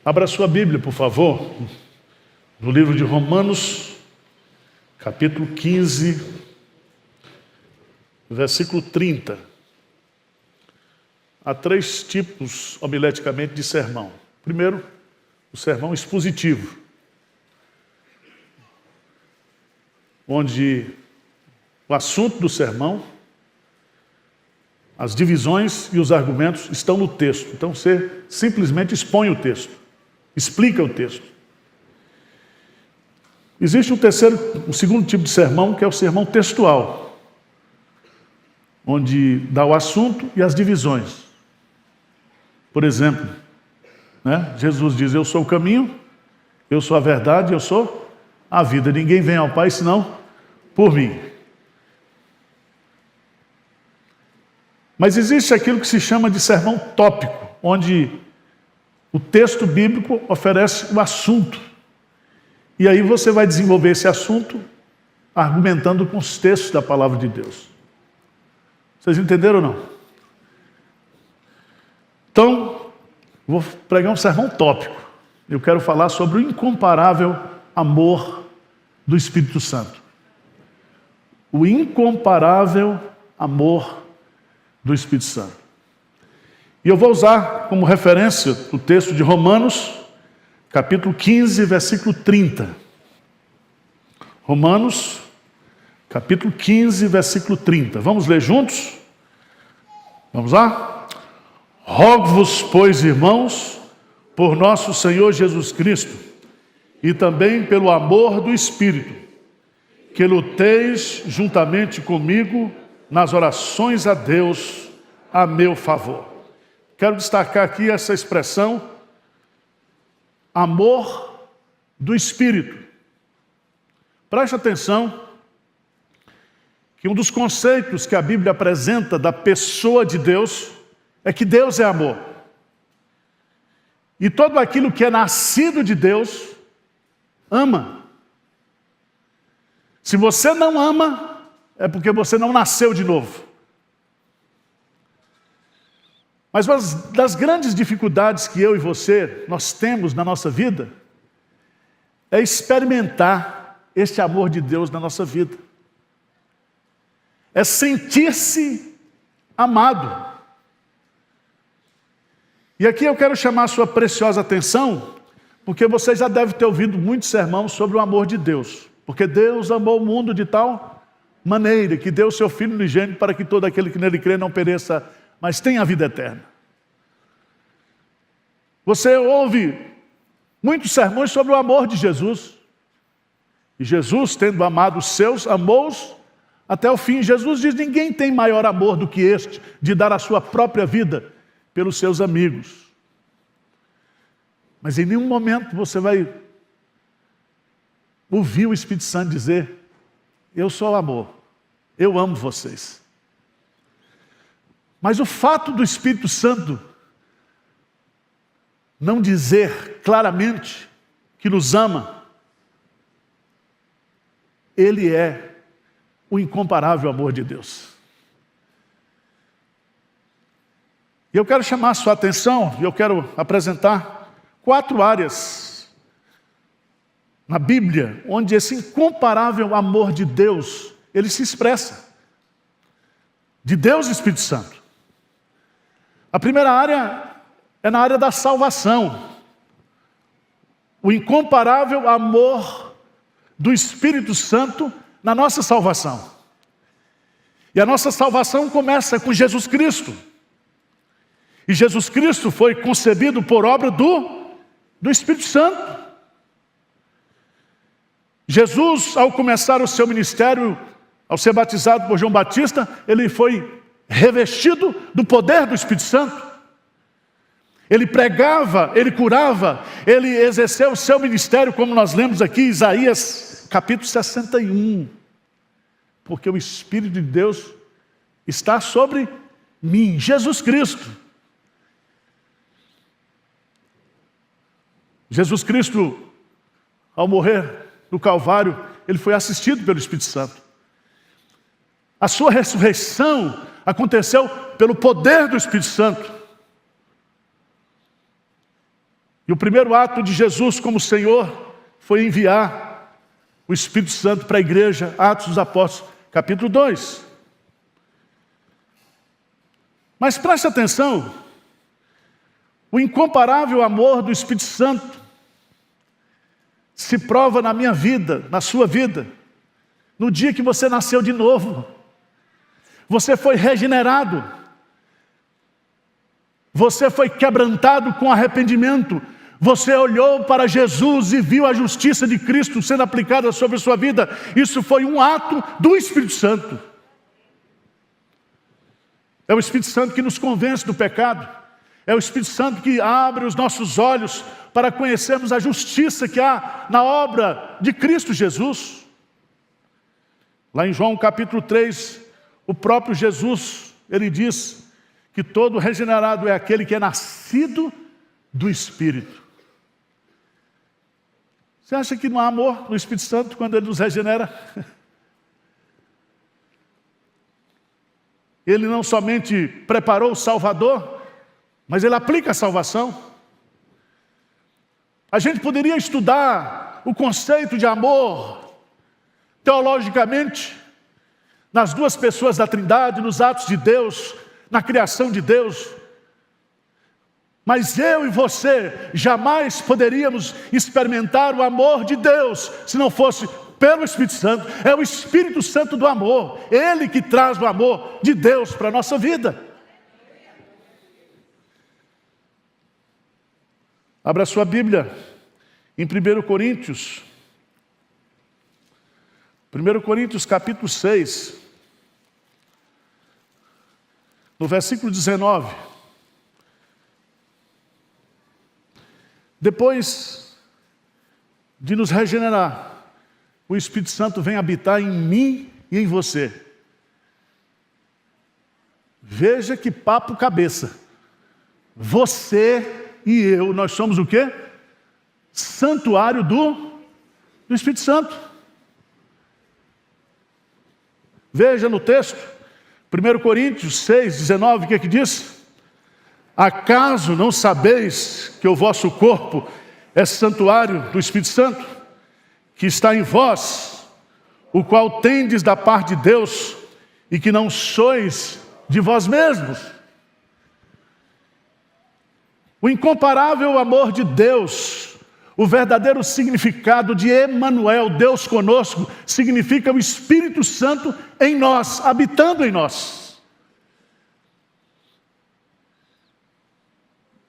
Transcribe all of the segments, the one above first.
Abra sua Bíblia, por favor, no livro de Romanos, capítulo 15, versículo 30. Há três tipos, homileticamente, de sermão. Primeiro, o sermão expositivo, onde o assunto do sermão, as divisões e os argumentos estão no texto. Então você simplesmente expõe o texto, explica o texto. Existe um segundo tipo de sermão, que é o sermão textual, onde dá o assunto e as divisões. Por exemplo, Jesus diz: eu sou o caminho, eu sou a verdade, eu sou a vida. Ninguém vem ao Pai senão por mim. Mas existe aquilo que se chama de sermão tópico, onde o texto bíblico oferece o assunto. E aí você vai desenvolver esse assunto argumentando com os textos da palavra de Deus. Vocês entenderam ou não? Então, vou pregar um sermão tópico. Eu quero falar sobre o incomparável amor do Espírito Santo. O incomparável amor do Espírito Santo. E eu vou usar como referência o texto de Romanos, capítulo 15, versículo 30. Romanos, capítulo 15, versículo 30. Vamos ler juntos? Vamos lá? Rogo-vos, pois, irmãos, por nosso Senhor Jesus Cristo, e também pelo amor do Espírito, que luteis juntamente comigo nas orações a Deus a meu favor. Quero destacar aqui essa expressão, amor do Espírito. Preste atenção que um dos conceitos que a Bíblia apresenta da pessoa de Deus é que Deus é amor. E todo aquilo que é nascido de Deus, ama. Se você não ama, é porque você não nasceu de novo. Mas uma das grandes dificuldades que eu e você, nós temos na nossa vida, é experimentar este amor de Deus na nossa vida. É sentir-se amado. E aqui eu quero chamar a sua preciosa atenção, porque você já deve ter ouvido muitos sermões sobre o amor de Deus. Porque Deus amou o mundo de tal maneira que deu o seu Filho unigênito para que todo aquele que nele crê não pereça, mas tenha a vida eterna. Você ouve muitos sermões sobre o amor de Jesus. E Jesus, tendo amado os seus, amou-os até o fim. Jesus diz: ninguém tem maior amor do que este, de dar a sua própria vida pelos seus amigos. Mas em nenhum momento você vai ouvir o Espírito Santo dizer: eu sou o amor, eu amo vocês. Mas o fato do Espírito Santo não dizer claramente que nos ama, ele é o incomparável amor de Deus. E eu quero chamar a sua atenção, e eu quero apresentar 4 áreas na Bíblia, onde esse incomparável amor de Deus, ele se expressa. De Deus e Espírito Santo. A primeira área é na área da salvação. O incomparável amor do Espírito Santo na nossa salvação. E a nossa salvação começa com Jesus Cristo. E Jesus Cristo foi concebido por obra do Espírito Santo. Jesus, ao começar o seu ministério, ao ser batizado por João Batista, ele foi revestido do poder do Espírito Santo. Ele pregava, ele curava, ele exerceu o seu ministério, como nós lemos aqui em Isaías, capítulo 61. Porque o Espírito de Deus está sobre mim, Jesus Cristo. Jesus Cristo, ao morrer no Calvário, ele foi assistido pelo Espírito Santo. A sua ressurreição aconteceu pelo poder do Espírito Santo. E o primeiro ato de Jesus como Senhor foi enviar o Espírito Santo para a igreja, Atos dos Apóstolos, capítulo 2. Mas preste atenção, o incomparável amor do Espírito Santo se prova na minha vida, na sua vida, no dia que você nasceu de novo. Você foi regenerado, você foi quebrantado com arrependimento, você olhou para Jesus e viu a justiça de Cristo sendo aplicada sobre a sua vida. Isso foi um ato do Espírito Santo. É o Espírito Santo que nos convence do pecado. É o Espírito Santo que abre os nossos olhos para conhecermos a justiça que há na obra de Cristo Jesus. Lá em João capítulo 3, o próprio Jesus, ele diz que todo regenerado é aquele que é nascido do Espírito. Você acha que não há amor no Espírito Santo quando ele nos regenera? Ele não somente preparou o Salvador, mas ele aplica a salvação. A gente poderia estudar o conceito de amor teologicamente nas duas pessoas da Trindade, nos atos de Deus, na criação de Deus. Mas eu e você jamais poderíamos experimentar o amor de Deus se não fosse pelo Espírito Santo. É o Espírito Santo do amor, ele que traz o amor de Deus para a nossa vida. Abra sua Bíblia em 1 Coríntios. 1 Coríntios capítulo 6, no versículo 19. Depois de nos regenerar, o Espírito Santo vem habitar em mim e em você. Veja que papo cabeça. Você e eu, nós somos o quê? Santuário do Espírito Santo. Veja no texto, 1 Coríntios 6, 19, o que é que diz? Acaso não sabeis que o vosso corpo é santuário do Espírito Santo, que está em vós, o qual tendes da parte de Deus, e que não sois de vós mesmos? O incomparável amor de Deus, o verdadeiro significado de Emanuel, Deus conosco, significa o Espírito Santo em nós, habitando em nós.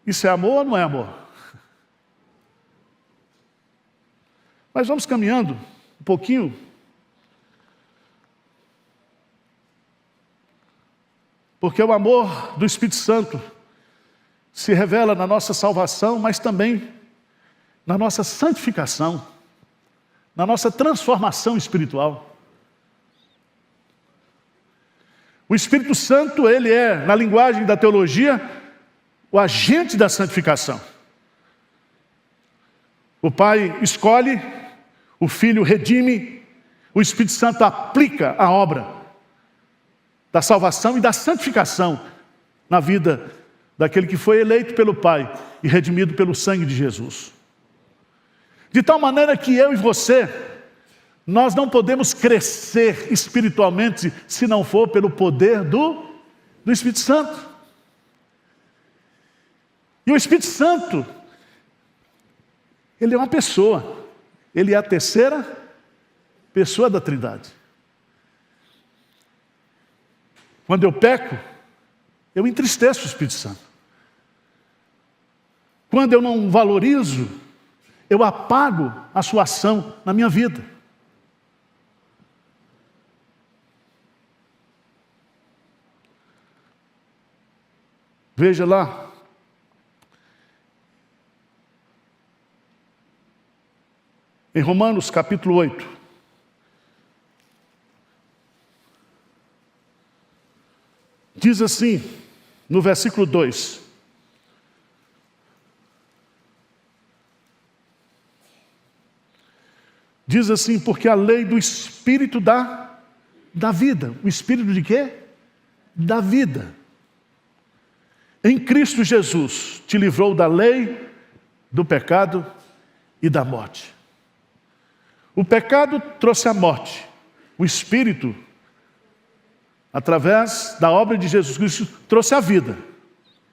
Isso é amor ou não é amor? Mas vamos caminhando um pouquinho. Porque o amor do Espírito Santo se revela na nossa salvação, mas também na nossa santificação, na nossa transformação espiritual. O Espírito Santo, ele é, na linguagem da teologia, o agente da santificação. O Pai escolhe, o Filho redime, o Espírito Santo aplica a obra da salvação e da santificação na vida daquele que foi eleito pelo Pai e redimido pelo sangue de Jesus. De tal maneira que eu e você, nós não podemos crescer espiritualmente se não for pelo poder do Espírito Santo. E o Espírito Santo, ele é uma pessoa, ele é a terceira pessoa da Trindade. Quando eu peco, eu entristeço o Espírito Santo. Quando eu não valorizo, eu apago a sua ação na minha vida. Veja lá, em Romanos capítulo 8, diz assim, no versículo 2, diz assim, porque a lei do Espírito da vida, o Espírito de quê? Da vida. Em Cristo Jesus te livrou da lei do pecado e da morte. O pecado trouxe a morte. O Espírito, através da obra de Jesus Cristo, trouxe a vida.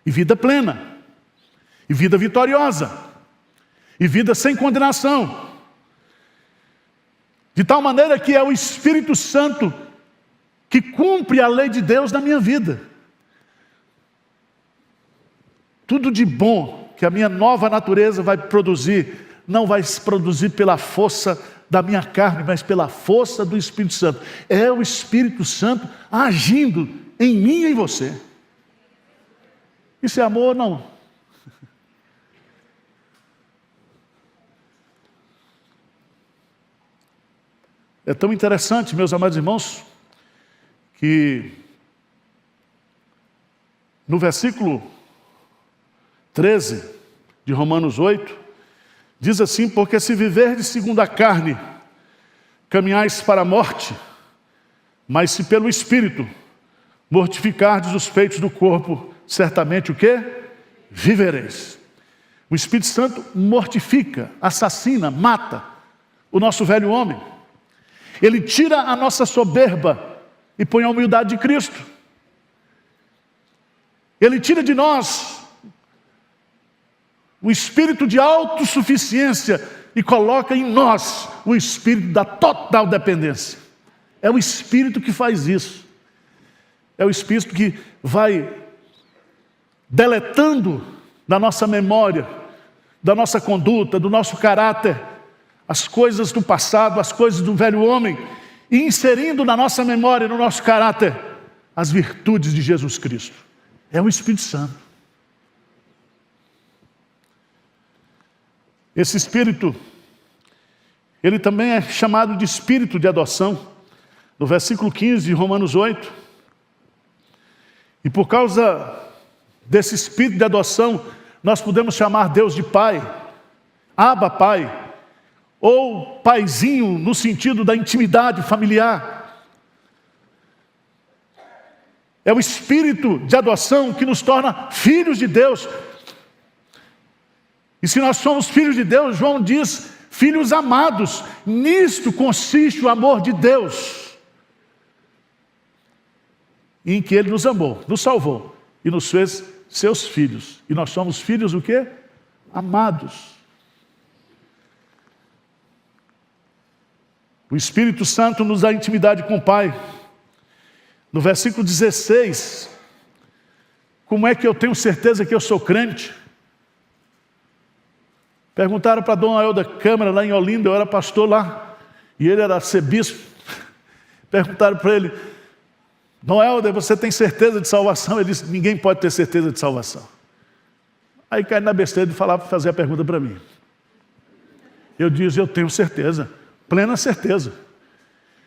E vida plena. E vida vitoriosa. E vida sem condenação. De tal maneira que é o Espírito Santo que cumpre a lei de Deus na minha vida. Tudo de bom que a minha nova natureza vai produzir, não vai se produzir pela força da minha carne, mas pela força do Espírito Santo. É o Espírito Santo agindo em mim e em você. Isso é amor ou não? É tão interessante, meus amados irmãos, que no versículo 13 de Romanos 8, diz assim: porque se viverdes segundo a carne, caminhais para a morte, mas se pelo Espírito mortificardes os feitos do corpo, certamente o quê? Vivereis. O Espírito Santo mortifica, assassina, mata o nosso velho homem. Ele tira a nossa soberba e põe a humildade de Cristo. Ele tira de nós o espírito de autossuficiência e coloca em nós o espírito da total dependência. É o Espírito que faz isso. É o Espírito que vai deletando da nossa memória, da nossa conduta, do nosso caráter, as coisas do passado, as coisas do velho homem, e inserindo na nossa memória, no nosso caráter, as virtudes de Jesus Cristo. É o Espírito Santo. Esse Espírito, ele também é chamado de Espírito de adoção, no versículo 15 de Romanos 8. E por causa desse Espírito de adoção, nós podemos chamar Deus de Pai, Abba Pai, ou paizinho no sentido da intimidade familiar. É o Espírito de adoção que nos torna filhos de Deus. E se nós somos filhos de Deus, João diz, filhos amados, nisto consiste o amor de Deus, em que Ele nos amou, nos salvou e nos fez seus filhos. E nós somos filhos o quê? Amados. O Espírito Santo nos dá intimidade com o Pai. No versículo 16, como é que eu tenho certeza que eu sou crente? Perguntaram para Dona Elda Câmara, lá em Olinda, eu era pastor lá, e ele era arcebispo. Perguntaram para ele, Dona Elda, você tem certeza de salvação? Ele disse, ninguém pode ter certeza de salvação. Aí cai na besteira de fazer a pergunta para mim. Eu disse, eu tenho certeza. Plena certeza.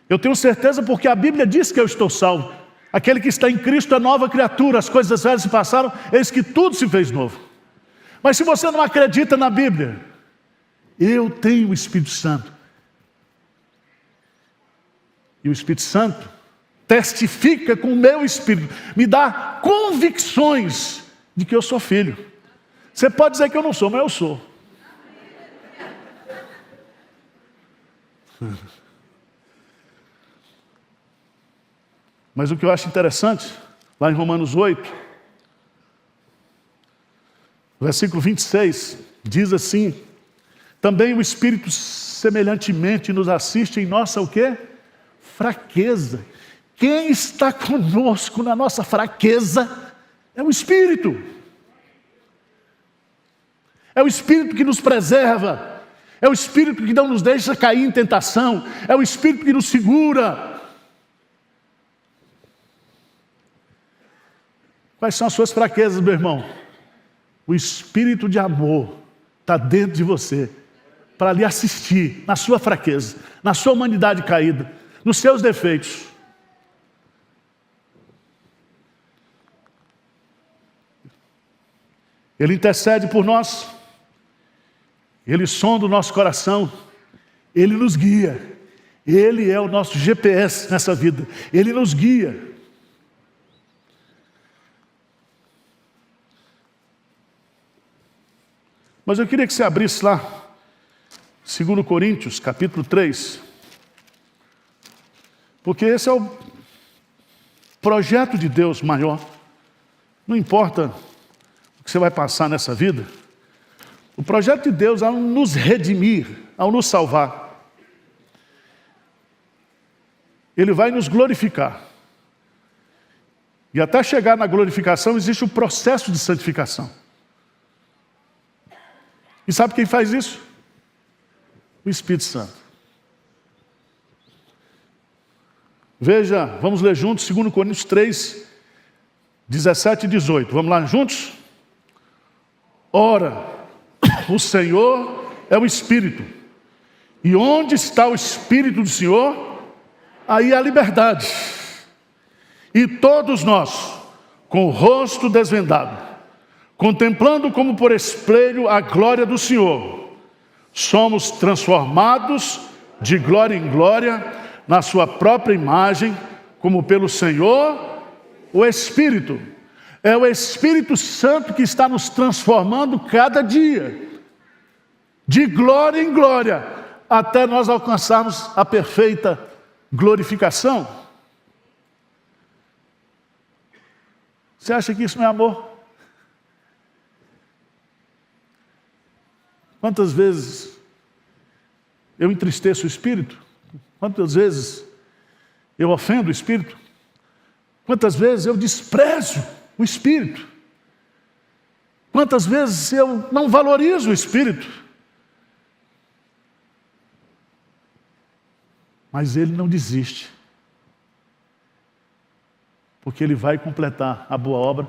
Eu tenho certeza porque a Bíblia diz que eu estou salvo. Aquele que está em Cristo é nova criatura, as coisas velhas se passaram, eis que tudo se fez novo. Mas se você não acredita na Bíblia, eu tenho o Espírito Santo. E o Espírito Santo testifica com o meu espírito, me dá convicções de que eu sou filho. Você pode dizer que eu não sou, mas eu sou. Mas o que eu acho interessante, lá em Romanos 8, versículo 26, diz assim, também o Espírito semelhantemente nos assiste em nossa o quê? Fraqueza. Quem está conosco na nossa fraqueza é o Espírito. É o Espírito que nos preserva. É o Espírito que não nos deixa cair em tentação. É o Espírito que nos segura. Quais são as suas fraquezas, meu irmão? O Espírito de amor está dentro de você para lhe assistir na sua fraqueza, na sua humanidade caída, nos seus defeitos. Ele intercede por nós. Ele sonda o nosso coração, Ele nos guia, Ele é o nosso GPS nessa vida, Ele nos guia. Mas eu queria que você abrisse lá, 2 Coríntios, capítulo 3. Porque esse é o projeto de Deus maior. Não importa o que você vai passar nessa vida, o projeto de Deus ao nos redimir, ao nos salvar, Ele vai nos glorificar. E até chegar na glorificação existe o processo de santificação. E sabe quem faz isso? O Espírito Santo. Veja, vamos ler juntos 2 Coríntios 3, 17 e 18. Vamos lá juntos? Ora, o Senhor é o Espírito. E onde está o Espírito do Senhor? Aí há liberdade. E todos nós, com o rosto desvendado, contemplando como por espelho a glória do Senhor, somos transformados de glória em glória na sua própria imagem, como pelo Senhor, o Espírito. É o Espírito Santo que está nos transformando cada dia, de glória em glória, até nós alcançarmos a perfeita glorificação. Você acha que isso não é amor? Quantas vezes eu entristeço o Espírito? Quantas vezes eu ofendo o Espírito? Quantas vezes eu desprezo o Espírito? Quantas vezes eu não valorizo o Espírito? Mas Ele não desiste. Porque Ele vai completar a boa obra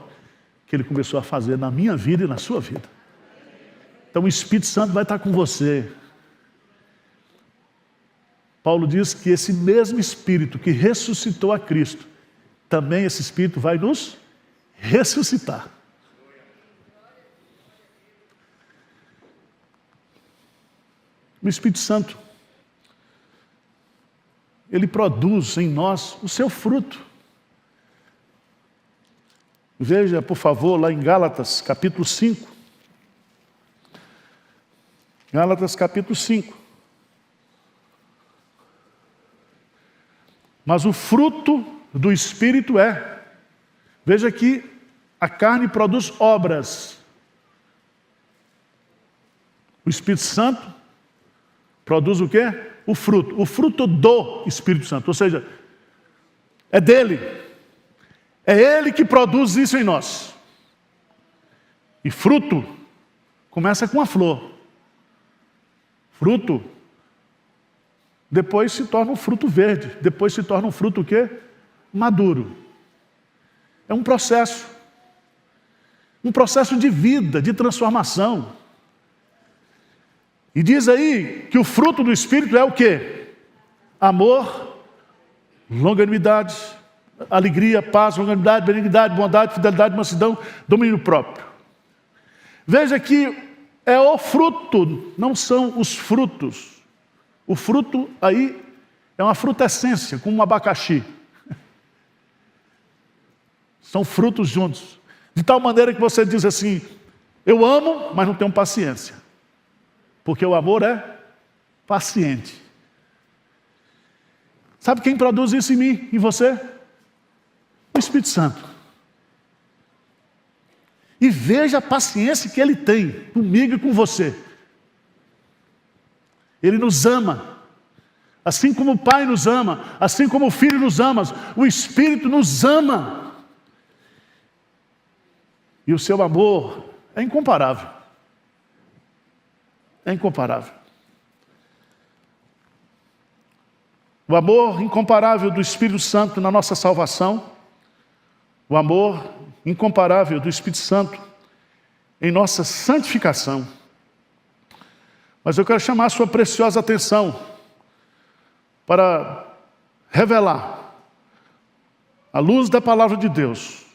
que Ele começou a fazer na minha vida e na sua vida. Então o Espírito Santo vai estar com você. Paulo diz que esse mesmo Espírito que ressuscitou a Cristo, também esse Espírito vai nos ressuscitar. O Espírito Santo, Ele produz em nós o seu fruto. Veja, por favor, lá em Gálatas, capítulo 5. Gálatas, capítulo 5. Mas o fruto do Espírito é... Veja que a carne produz obras. O Espírito Santo produz o quê? O fruto do Espírito Santo. Ou seja, é dele. É Ele que produz isso em nós. E fruto começa com a flor. Fruto, depois se torna um fruto verde. Depois se torna um fruto o quê? Maduro. É um processo. Um processo de vida, de transformação. E diz aí que o fruto do Espírito é o quê? Amor, longanimidade, alegria, paz, longanimidade, benignidade, bondade, fidelidade, mansidão, domínio próprio. Veja que é o fruto, não são os frutos. O fruto aí é uma frutescência, como um abacaxi. São frutos juntos. De tal maneira que você diz assim, eu amo, mas não tenho paciência. Porque o amor é paciente. Sabe quem produz isso em mim, em você? O Espírito Santo. E veja a paciência que Ele tem comigo e com você. Ele nos ama. Assim como o Pai nos ama, assim como o Filho nos ama, o Espírito nos ama. E o seu amor é incomparável. É incomparável. O amor incomparável do Espírito Santo na nossa salvação, o amor incomparável do Espírito Santo em nossa santificação. Mas eu quero chamar a sua preciosa atenção para revelar, à luz da palavra de Deus,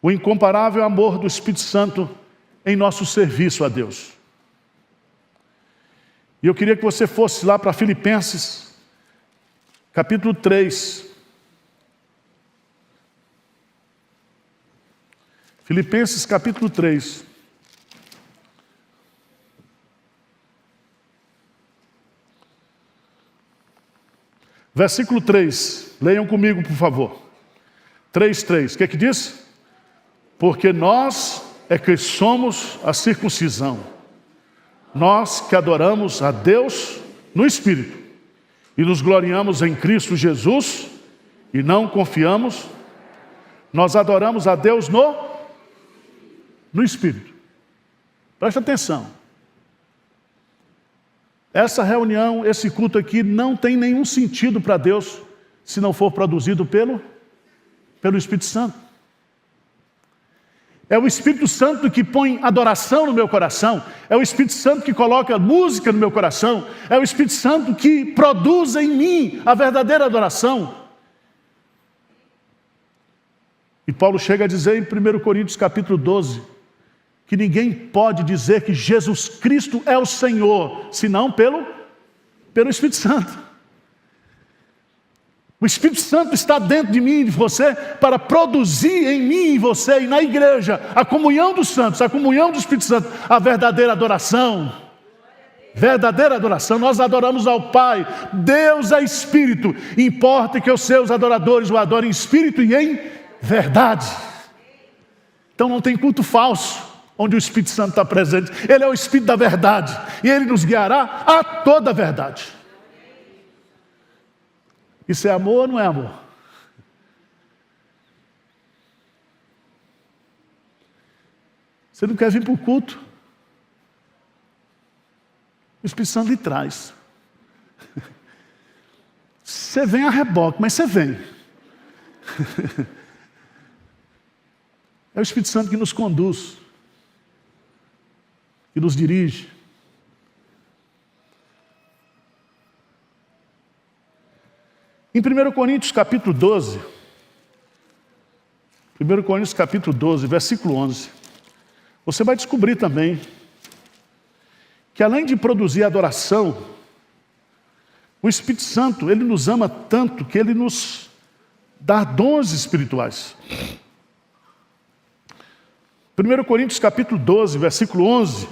o incomparável amor do Espírito Santo em nosso serviço a Deus. E eu queria que você fosse lá para Filipenses, capítulo 3. Filipenses capítulo 3. Versículo 3, leiam comigo, por favor. 3:3, o que é que diz? Porque nós é que somos a circuncisão, nós que adoramos a Deus no Espírito, e nos gloriamos em Cristo Jesus, e não confiamos, nós adoramos a Deus no Espírito. Presta atenção. Essa reunião, esse culto aqui, não tem nenhum sentido para Deus, se não for produzido pelo Espírito Santo. É o Espírito Santo que põe adoração no meu coração, é o Espírito Santo que coloca música no meu coração, é o Espírito Santo que produz em mim a verdadeira adoração. E Paulo chega a dizer em 1 Coríntios capítulo 12, que ninguém pode dizer que Jesus Cristo é o Senhor, senão pelo Espírito Santo. O Espírito Santo está dentro de mim e de você para produzir em mim e você e na igreja a comunhão dos santos, a comunhão do Espírito Santo, a verdadeira adoração. Verdadeira adoração, nós adoramos ao Pai, Deus é Espírito, importa que os seus adoradores o adorem em Espírito e em verdade. Então não tem culto falso, onde o Espírito Santo está presente, Ele é o Espírito da verdade, e Ele nos guiará a toda a verdade. Isso é amor ou não é amor? Você não quer vir para o culto? O Espírito Santo lhe traz. Você vem a reboque, mas você vem. É o Espírito Santo que nos conduz, que nos dirige. Em 1 Coríntios capítulo 12, 1 Coríntios capítulo 12, versículo 11, você vai descobrir também que além de produzir adoração, o Espírito Santo, Ele nos ama tanto que Ele nos dá dons espirituais. 1 Coríntios capítulo 12, versículo 11, o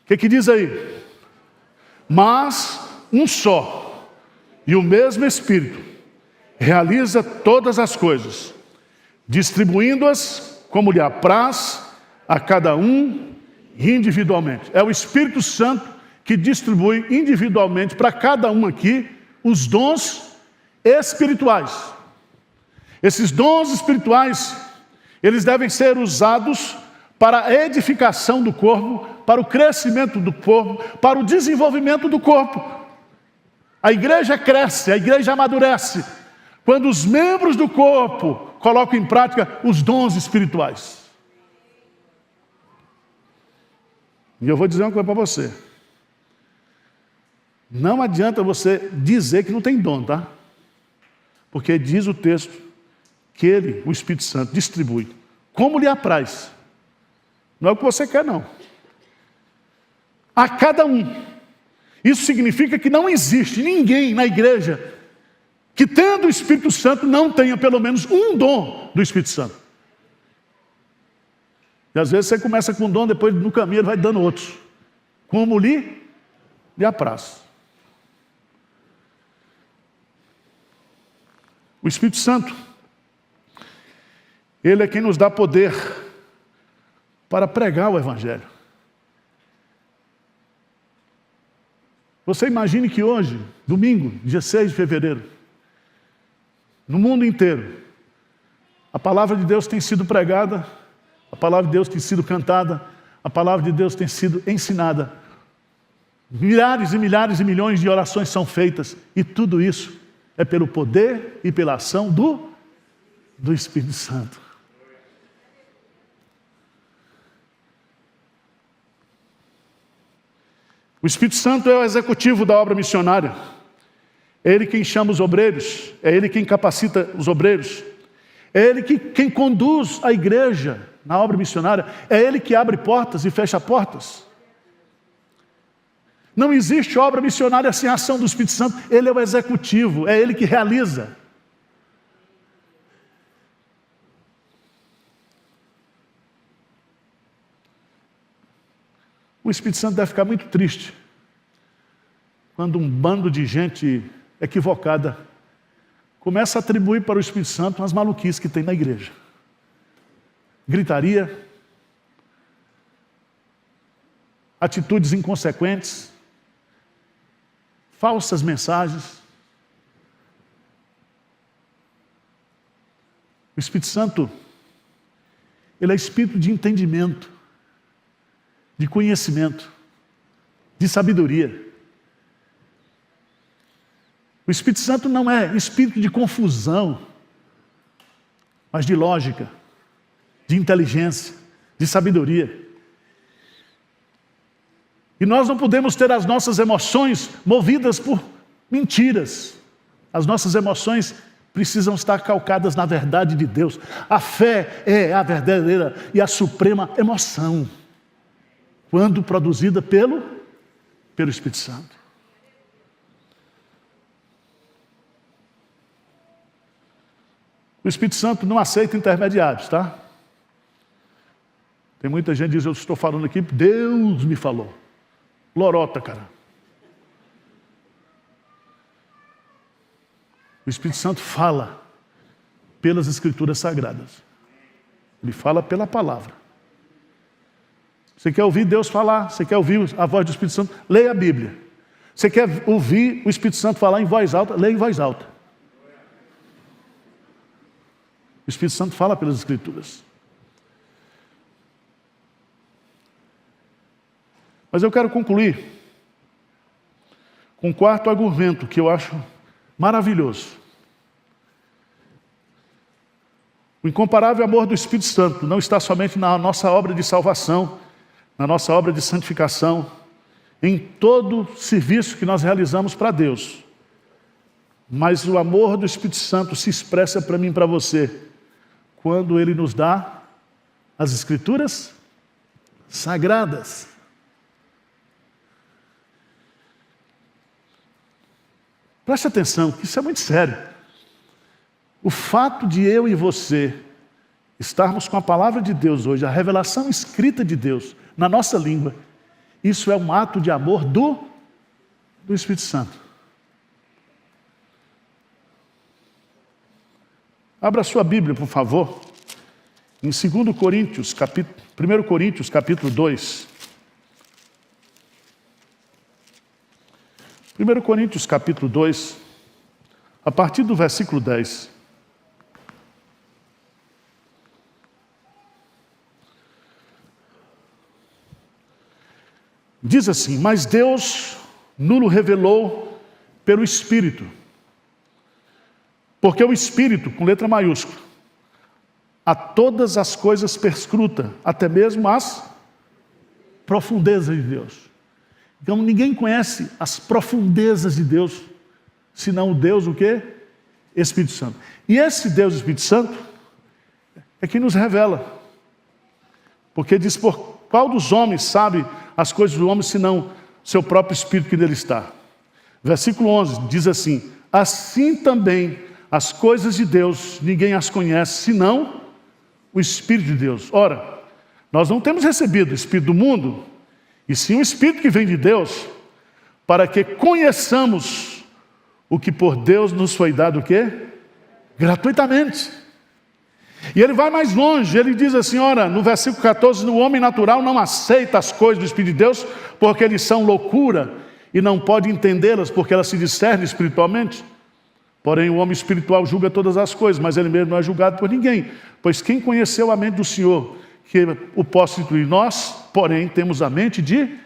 que diz aí? Mas um só, e o mesmo Espírito realiza todas as coisas, distribuindo-as como lhe apraz a cada um individualmente. É o Espírito Santo que distribui individualmente para cada um aqui os dons espirituais. Esses dons espirituais, eles devem ser usados para a edificação do corpo, para o crescimento do corpo, para o desenvolvimento do corpo. A igreja cresce, a igreja amadurece, quando os membros do corpo colocam em prática os dons espirituais. E eu vou dizer uma coisa para você. Não adianta você dizer que não tem dom, tá? Porque diz o texto que Ele, o Espírito Santo, distribui como lhe apraz. Não é o que você quer, não. A cada um. Isso significa que não existe ninguém na igreja que, tendo o Espírito Santo, não tenha pelo menos um dom do Espírito Santo. E às vezes você começa com um dom, depois no caminho ele vai dando outros. Como lhe apraz. O Espírito Santo, Ele é quem nos dá poder para pregar o Evangelho. Você imagine que hoje, domingo, dia 6 de fevereiro, no mundo inteiro, a palavra de Deus tem sido pregada, a palavra de Deus tem sido cantada, a palavra de Deus tem sido ensinada. Milhares e milhares e milhões de orações são feitas, e tudo isso é pelo poder e pela ação do Espírito Santo. O Espírito Santo é o executivo da obra missionária. É Ele quem chama os obreiros, é Ele quem capacita os obreiros, é Ele quem conduz a igreja na obra missionária, é Ele que abre portas e fecha portas. Não existe obra missionária sem a ação do Espírito Santo. Ele é o executivo, é Ele que realiza. O Espírito Santo deve ficar muito triste quando um bando de gente equivocada começa a atribuir para o Espírito Santo umas maluquices que tem na igreja. Gritaria, atitudes inconsequentes, falsas mensagens. O Espírito Santo, ele é espírito de entendimento, de conhecimento, de sabedoria. O Espírito Santo não é espírito de confusão, mas de lógica, de inteligência, de sabedoria. E nós não podemos ter as nossas emoções movidas por mentiras. As nossas emoções precisam estar calcadas na verdade de Deus. A fé é a verdadeira e a suprema emoção, quando produzida pelo Espírito Santo. O Espírito Santo não aceita intermediários, tá? Tem muita gente que diz, eu estou falando aqui, Deus me falou. Lorota, cara. O Espírito Santo fala pelas Escrituras Sagradas. Ele fala pela palavra. Você quer ouvir Deus falar? Você quer ouvir a voz do Espírito Santo? Leia a Bíblia. Você quer ouvir o Espírito Santo falar em voz alta? Leia em voz alta. O Espírito Santo fala pelas Escrituras. Mas eu quero concluir com um quarto argumento que eu acho maravilhoso. O incomparável amor do Espírito Santo não está somente na nossa obra de salvação, na nossa obra de santificação, em todo serviço que nós realizamos para Deus. Mas o amor do Espírito Santo se expressa para mim e para você quando Ele nos dá as Escrituras Sagradas. Preste atenção, que isso é muito sério. O fato de eu e você estarmos com a palavra de Deus hoje, a revelação escrita de Deus na nossa língua, isso é um ato de amor do Espírito Santo. Abra sua Bíblia, por favor, em 1 Coríntios, capítulo 2. 1 Coríntios, capítulo 2, a partir do versículo 10. Diz assim, mas Deus nulo revelou pelo Espírito. Porque o Espírito, com letra maiúscula, a todas as coisas perscruta, até mesmo as profundezas de Deus. Então ninguém conhece as profundezas de Deus, senão o Deus o quê? Espírito Santo. E esse Deus Espírito Santo é quem nos revela. Porque diz, por qual dos homens sabe as coisas do homem, senão seu próprio Espírito que nele está? Versículo 11 diz assim, assim também as coisas de Deus, ninguém as conhece, senão o Espírito de Deus. Ora, nós não temos recebido o Espírito do mundo, e sim o Espírito que vem de Deus, para que conheçamos o que por Deus nos foi dado o quê? Gratuitamente. E ele vai mais longe, ele diz assim, ora, no versículo 14, o homem natural não aceita as coisas do Espírito de Deus, porque eles são loucura, e não pode entendê-las, porque elas se discernem espiritualmente. Porém, o homem espiritual julga todas as coisas, mas ele mesmo não é julgado por ninguém. Pois quem conheceu a mente do Senhor, que o possa instruir? Nós, porém, temos a mente de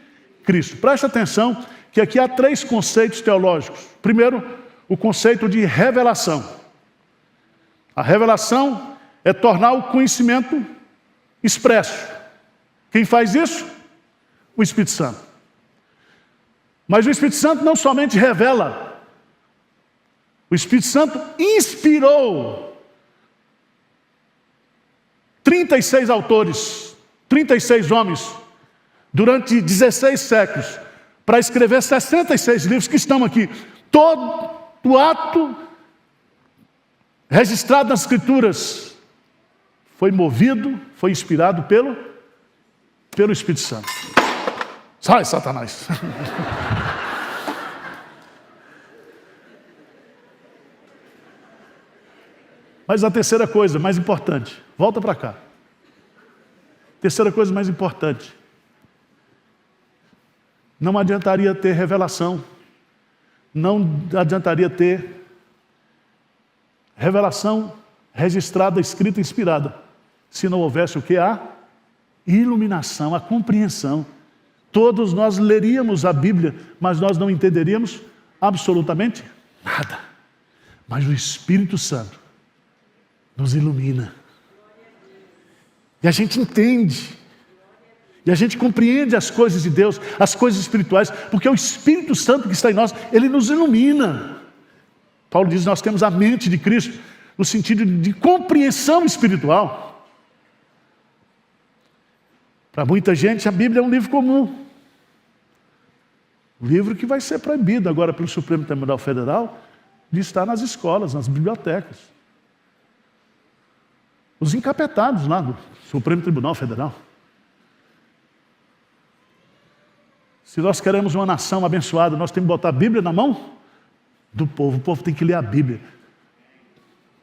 Cristo. Preste atenção que aqui há 3 conceitos teológicos. Primeiro, o conceito de revelação. A revelação é tornar o conhecimento expresso. Quem faz isso? O Espírito Santo. Mas o Espírito Santo não somente revela, o Espírito Santo inspirou 36 autores, 36 homens, durante 16 séculos, para escrever 66 livros que estão aqui. Todo o ato registrado nas Escrituras foi movido, foi inspirado pelo Espírito Santo. Sai, Satanás! Mas a terceira coisa, mais importante, volta para cá. Terceira coisa mais importante. Não adiantaria ter revelação. Não adiantaria ter revelação registrada, escrita, inspirada, se não houvesse o que? A iluminação, a compreensão. Todos nós leríamos a Bíblia, mas nós não entenderíamos absolutamente nada. Mas o Espírito Santo nos ilumina. E a gente entende. E a gente compreende as coisas de Deus, as coisas espirituais, porque é o Espírito Santo que está em nós, ele nos ilumina. Paulo diz, nós temos a mente de Cristo, no sentido de compreensão espiritual. Para muita gente, a Bíblia é um livro comum. Um livro que vai ser proibido agora pelo Supremo Tribunal Federal de estar nas escolas, nas bibliotecas. Os encapetados lá do Supremo Tribunal Federal. Se nós queremos uma nação abençoada, nós temos que botar a Bíblia na mão do povo. O povo tem que ler a Bíblia.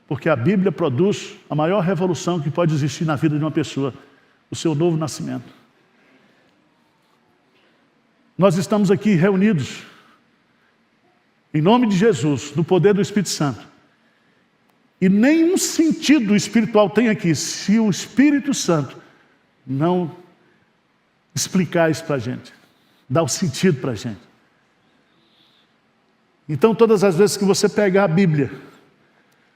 Porque a Bíblia produz a maior revolução que pode existir na vida de uma pessoa. O seu novo nascimento. Nós estamos aqui reunidos, em nome de Jesus, no poder do Espírito Santo. E nenhum sentido espiritual tem aqui, se o Espírito Santo não explicar isso para a gente, dar o sentido para a gente. Então, todas as vezes que você pegar a Bíblia,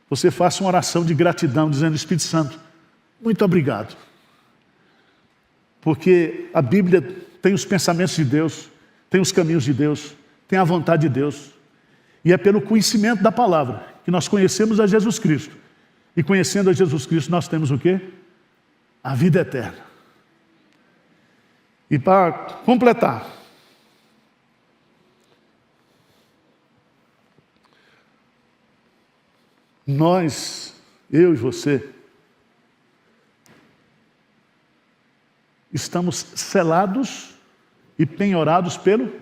você faça uma oração de gratidão, dizendo, Espírito Santo, muito obrigado. Porque a Bíblia tem os pensamentos de Deus, tem os caminhos de Deus, tem a vontade de Deus. E é pelo conhecimento da palavra que nós conhecemos a Jesus Cristo. E conhecendo a Jesus Cristo, nós temos o quê? A vida eterna. E para completar, nós, eu e você, estamos selados e penhorados pelo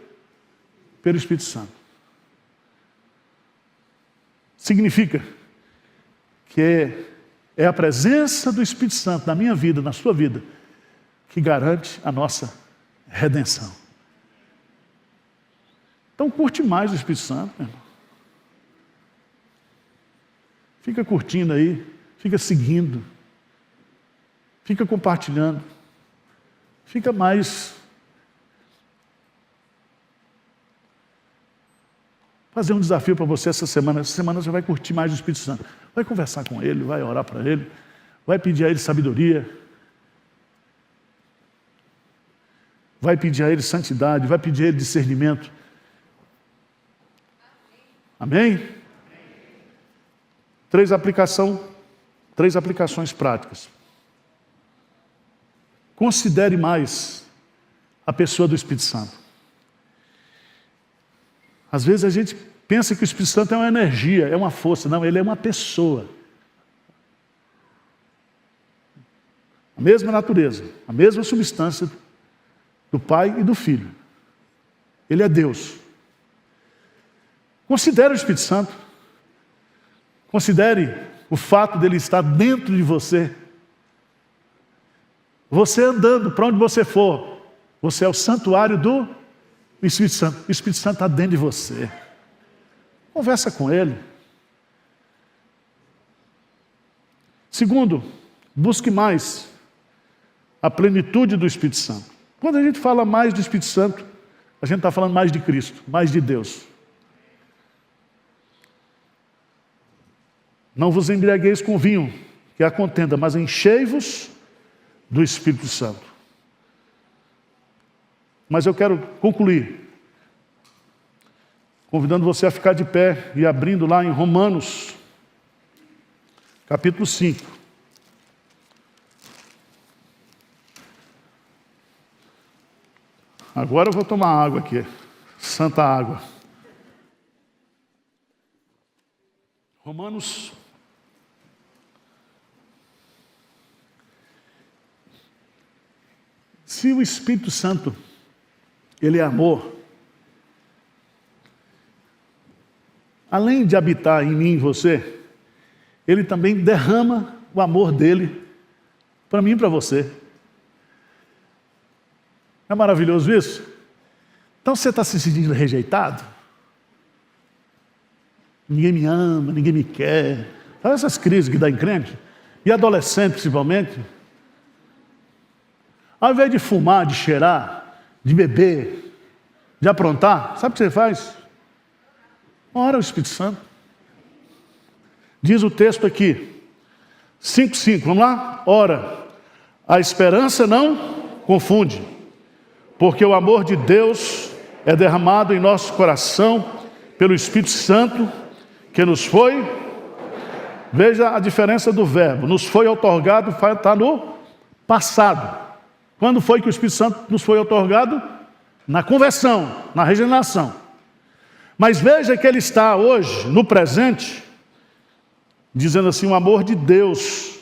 Espírito Santo. Significa que é a presença do Espírito Santo na minha vida, na sua vida, que garante a nossa redenção. Então curte mais o Espírito Santo, meu irmão. Fica curtindo aí, fica seguindo, fica compartilhando, fica mais. Fazer um desafio para você essa semana. Essa semana você vai curtir mais o Espírito Santo. Vai conversar com Ele, vai orar para Ele, vai pedir a Ele sabedoria, vai pedir a Ele santidade, vai pedir a Ele discernimento. Amém? Três aplicações práticas. Considere mais a pessoa do Espírito Santo. Às vezes a gente pensa que o Espírito Santo é uma energia, é uma força. Não, ele é uma pessoa. A mesma natureza, a mesma substância do Pai e do Filho. Ele é Deus. Considere o Espírito Santo. Considere o fato dele estar dentro de você. Você andando para onde você for, você é o santuário do Espírito Santo. O Espírito Santo está dentro de você. Conversa com ele. Segundo, busque mais a plenitude do Espírito Santo. Quando a gente fala mais do Espírito Santo, a gente está falando mais de Cristo, mais de Deus. Não vos embriagueis com vinho, que é a contenda, mas enchei-vos do Espírito Santo. Mas eu quero concluir, convidando você a ficar de pé e abrindo lá em Romanos, capítulo 5. Agora eu vou tomar água aqui, santa água. Romanos. Se o Espírito Santo, ele é amor, além de habitar em mim e em você, Ele também derrama o amor dele para mim e para você. Não é maravilhoso isso? Então você está se sentindo rejeitado? Ninguém me ama, ninguém me quer. Sabe essas crises que dá em crente? E adolescente principalmente. Ao invés de fumar, de cheirar, de beber, de aprontar, sabe o que você faz? Ora o Espírito Santo. Diz o texto aqui, 5:5, vamos lá? Ora, a esperança não confunde, porque o amor de Deus é derramado em nosso coração pelo Espírito Santo que nos foi. Veja a diferença do verbo. Nos foi outorgado, está no passado. Quando foi que o Espírito Santo nos foi outorgado? Na conversão, na regeneração. Mas veja que ele está hoje, no presente, dizendo assim, o amor de Deus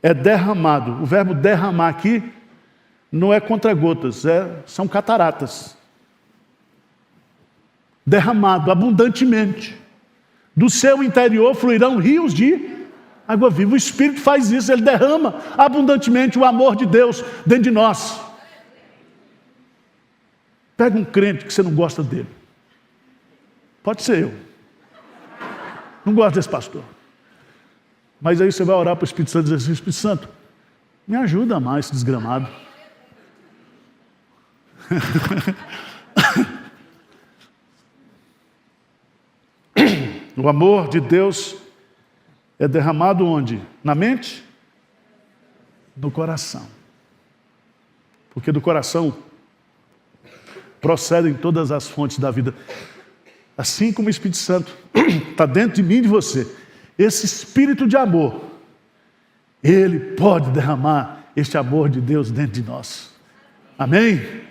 é derramado. O verbo derramar aqui não é contra-gotas, são cataratas. Derramado abundantemente. Do seu interior fluirão rios de água viva. O Espírito faz isso, ele derrama abundantemente o amor de Deus dentro de nós. Pega um crente que você não gosta dele. Pode ser eu. Não gosto desse pastor. Mas aí você vai orar para o Espírito Santo e dizer assim, Espírito Santo, me ajuda a amar esse desgramado. O amor de Deus é derramado onde? Na mente? No coração. Porque do coração procedem todas as fontes da vida. Assim como o Espírito Santo está dentro de mim e de você, esse Espírito de amor, ele pode derramar este amor de Deus dentro de nós. Amém?